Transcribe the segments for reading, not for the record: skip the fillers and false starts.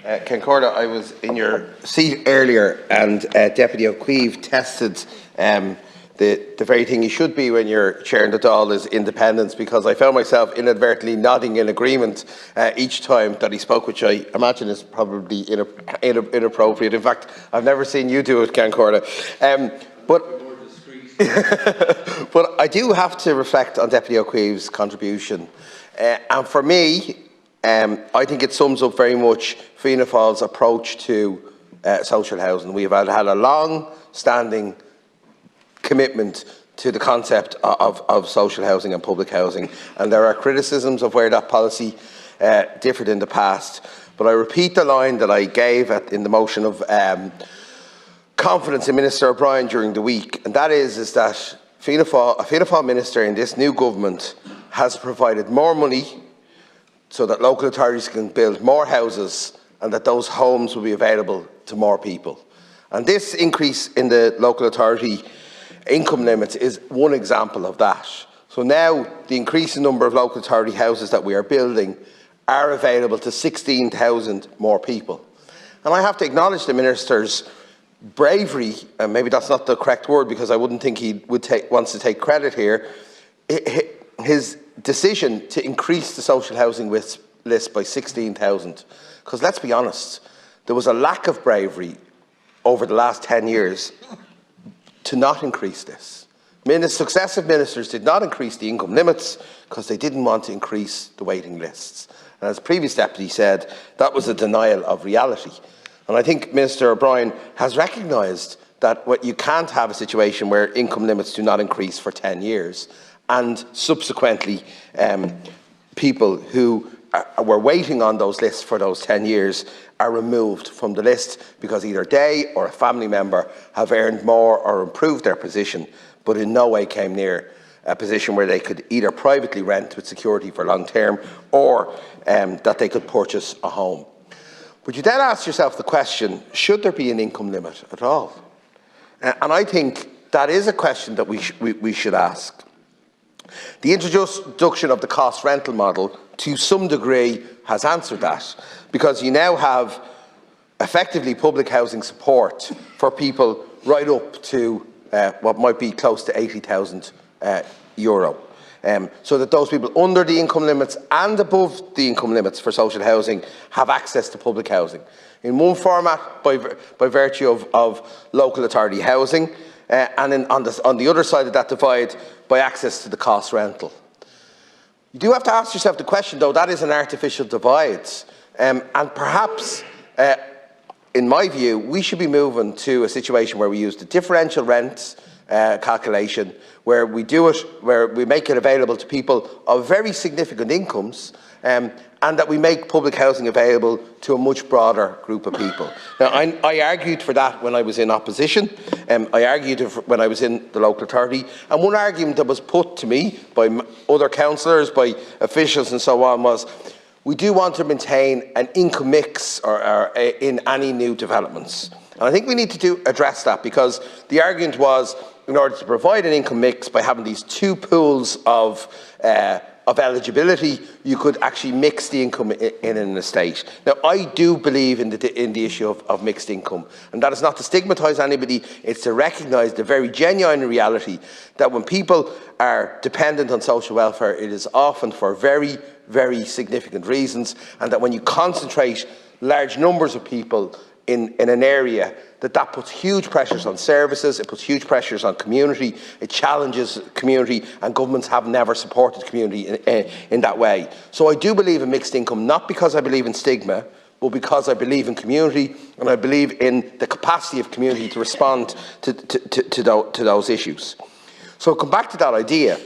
Concorda, I was in your seat earlier and Deputy O'Keefe tested the very thing you should be when you're chairing the Dáil is independence, because I found myself inadvertently nodding in agreement each time that he spoke, which I imagine is probably inappropriate. In fact, I've never seen you do it, Concorda. But I do have to reflect on Deputy O'Keefe's contribution. And for me, I think it sums up very much Fianna Fáil's approach to social housing. We have had a long-standing commitment to the concept of social housing and public housing, and there are criticisms of where that policy differed in the past. But I repeat the line that I gave in the motion of confidence in Minister O'Brien during the week, and that is that a Fianna Fáil minister in this new government has provided more money so that local authorities can build more houses and that those homes will be available to more people. And this increase in the local authority income limits is one example of that. So now the increasing number of local authority houses that we are building are available to 16,000 more people. And I have to acknowledge the Minister's bravery, and maybe that's not the correct word because I wouldn't think he wants to take credit here, his decision to increase the social housing list by 16,000. Because let's be honest, there was a lack of bravery over the last 10 years to not increase this. Successive ministers did not increase the income limits because they didn't want to increase the waiting lists. And as previous deputy said, that was a denial of reality. And I think Minister O'Brien has recognised that you can't have a situation where income limits do not increase for 10 years and subsequently people who were waiting on those lists for those 10 years are removed from the list because either they or a family member have earned more or improved their position, but in no way came near a position where they could either privately rent with security for long term or that they could purchase a home. But you then ask yourself the question, should there be an income limit at all? And I think that is a question that we should ask. The introduction of the cost rental model to some degree has answered that, because you now have effectively public housing support for people right up to what might be close to €80,000 so that those people under the income limits and above the income limits for social housing have access to public housing in one format by virtue of local authority housing, and on the other side of that divide by access to the cost rental. You do have to ask yourself the question, though, that is an artificial divide, and perhaps in my view we should be moving to a situation where we use the differential rent calculation, where we make it available to people of very significant incomes, and that we make public housing available to a much broader group of people. Now, I argued for that when I was in opposition, I argued when I was in the local authority, and one argument that was put to me by other councillors, by officials and so on was, we do want to maintain an income mix in any new developments. And I think we need to address that, because the argument was, in order to provide an income mix by having these two pools of eligibility, you could actually mix the income in an estate. Now, I do believe in the issue of mixed income, and that is not to stigmatise anybody, it's to recognise the very genuine reality that when people are dependent on social welfare, it is often for very, very significant reasons, and that when you concentrate large numbers of people in an area, that puts huge pressures on services, it puts huge pressures on community, it challenges community, and governments have never supported community in that way. So I do believe in mixed income, not because I believe in stigma, but because I believe in community, and I believe in the capacity of community to respond to those issues. So come back to that idea.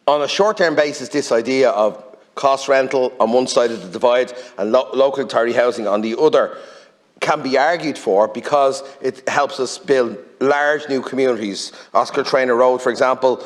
On a short-term basis, this idea of cost rental on one side of the divide and local authority housing on the other can be argued for because it helps us build large new communities. Oscar Traynor Road, for example,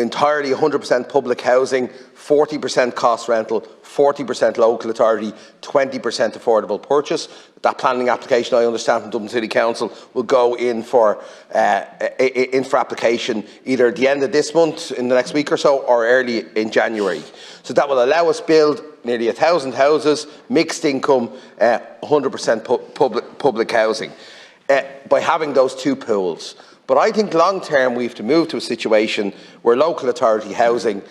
entirely 100% public housing, 40% cost rental, 40% local authority, 20% affordable purchase. That planning application, I understand, from Dublin City Council will go in for application either at the end of this month, in the next week or so, or early in January. So that will allow us build nearly 1,000 houses, mixed income, 100% public housing, by having those two pools. But I think long term we have to move to a situation where local authority housing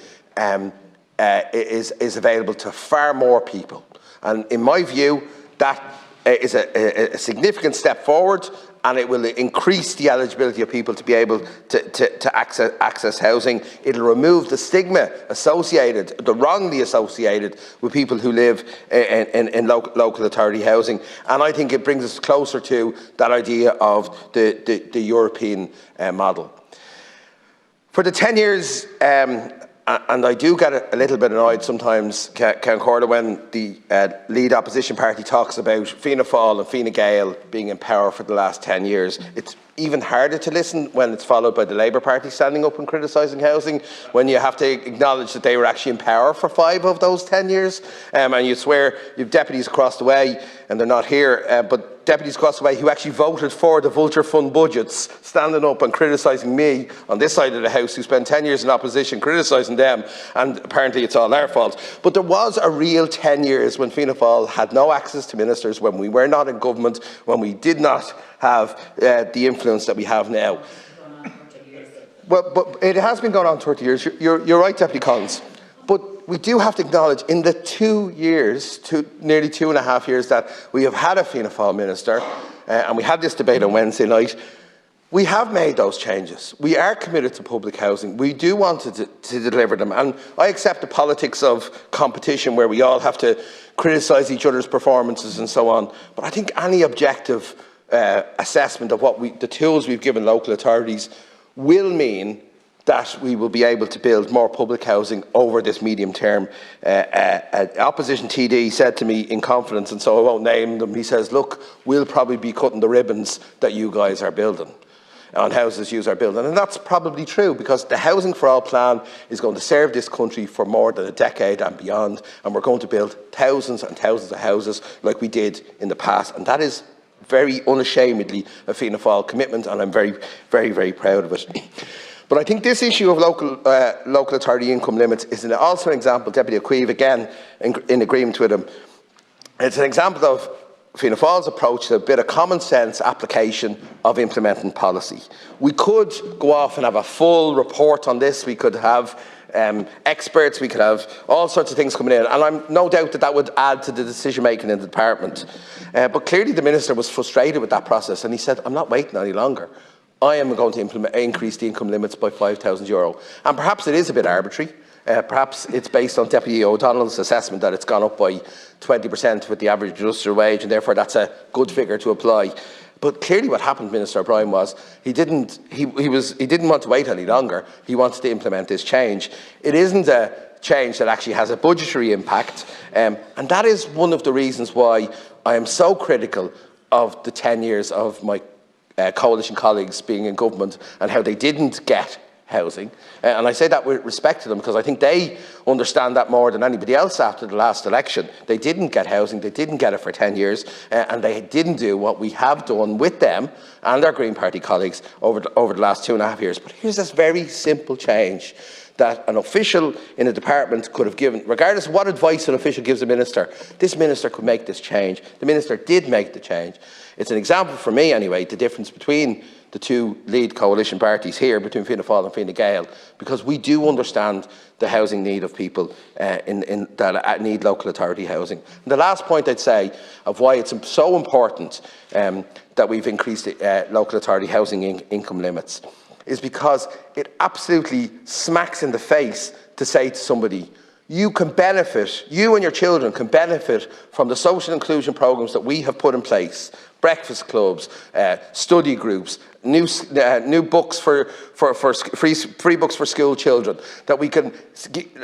is available to far more people. And in my view, that is a significant step forward, and it will increase the eligibility of people to be able to access housing. It'll remove the stigma associated, the wrongly associated, with people who live in local authority housing. And I think it brings us closer to that idea of the European model. For the 10 years, and I do get a little bit annoyed sometimes, Count Corda, when the lead opposition party talks about Fianna Fáil and Fine Gael being in power for the last 10 years. It's even harder to listen when it's followed by the Labour Party standing up and criticising housing, when you have to acknowledge that they were actually in power for 5 of those 10 years. And you swear you've deputies across the way, and they're not here, but deputies across the way who actually voted for the Vulture Fund budgets, standing up and criticising me on this side of the House, who spent 10 years in opposition criticising them, and apparently it's all our fault. But there was a real 10 years when Fianna Fáil had no access to ministers, when we were not in government, when we did not have the influence that we have now. Well, but it has been going on 30 years. You're right, Deputy Collins. But we do have to acknowledge, in the 2 years, nearly 2.5 years that we have had a Fianna Fáil minister, and we had this debate on Wednesday night, we have made those changes. We are committed to public housing. We do want to deliver them. And I accept the politics of competition, where we all have to criticise each other's performances and so on. But I think any objective assessment of the tools we've given local authorities will mean that we will be able to build more public housing over this medium term. Opposition TD said to me in confidence, and so I won't name them, he says, look, we'll probably be cutting the ribbons that you guys are building on houses you are building. And that's probably true, because the Housing for All plan is going to serve this country for more than a decade and beyond, and we're going to build thousands and thousands of houses like we did in the past. And that is very unashamedly a Fianna Fáil commitment, and I'm very, very, very proud of it. But I think this issue of local authority income limits is also an example, Deputy O'Keefe, again, in agreement with him, it's an example of Fianna Fáil's approach to a bit of common sense application of implementing policy. We could go off and have a full report on this. We could have experts, we could have all sorts of things coming in, and I'm no doubt that would add to the decision making in the department. But clearly the Minister was frustrated with that process, and he said, I'm not waiting any longer. I am going to increase the income limits by €5,000. And perhaps it is a bit arbitrary. Perhaps it's based on Deputy O'Donnell's assessment that it's gone up by 20% with the average adjusted wage, and therefore that's a good figure to apply. But clearly what happened, Minister O'Brien, was he didn't want to wait any longer. He wanted to implement this change. It isn't a change that actually has a budgetary impact, and that is one of the reasons why I am so critical of the 10 years of my coalition colleagues being in government and how they didn't get housing. And I say that with respect to them, because I think they understand that more than anybody else after the last election. They didn't get housing, they didn't get it for 10 years, and they didn't do what we have done with them and our Green Party colleagues over the last 2.5 years. But here's this very simple change that an official in a department could have given, regardless of what advice an official gives a minister. This minister could make this change. The minister did make the change. It's an example for me, anyway, the difference between the two lead coalition parties here, between Fianna Fáil and Fine Gael, because we do understand the housing need of people that need local authority housing. And the last point I'd say of why it's so important that we've increased local authority housing income limits is because it absolutely smacks in the face to say to somebody, you can benefit, you and your children can benefit from the social inclusion programmes that we have put in place breakfast clubs, study groups, new books for free books for school children, that we can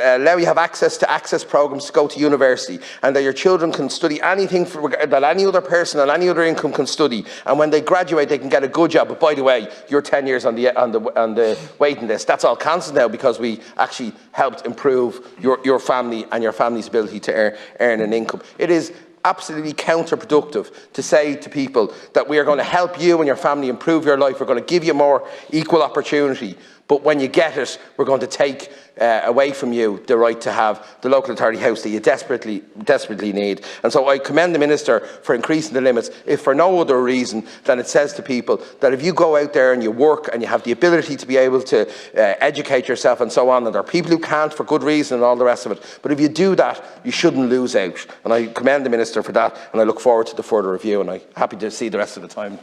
allow you have access to access programs to go to university, and that your children can study anything that any other person on any other income can study, and when they graduate they can get a good job. But by the way, you're 10 years on the waiting list. That's all cancelled now because we actually helped improve your family and your family's ability to earn an income. It is absolutely counterproductive to say to people that we are going to help you and your family improve your life, we're going to give you more equal opportunity, but when you get it, we're going to take away from you the right to have the local authority house that you desperately need. And so I commend the Minister for increasing the limits, if for no other reason than it says to people that if you go out there and you work and you have the ability to be able to educate yourself and so on, and there are people who can't for good reason and all the rest of it, but if you do that, you shouldn't lose out. And I commend the Minister for that, and I look forward to the further review, and I'm happy to see the rest of the time.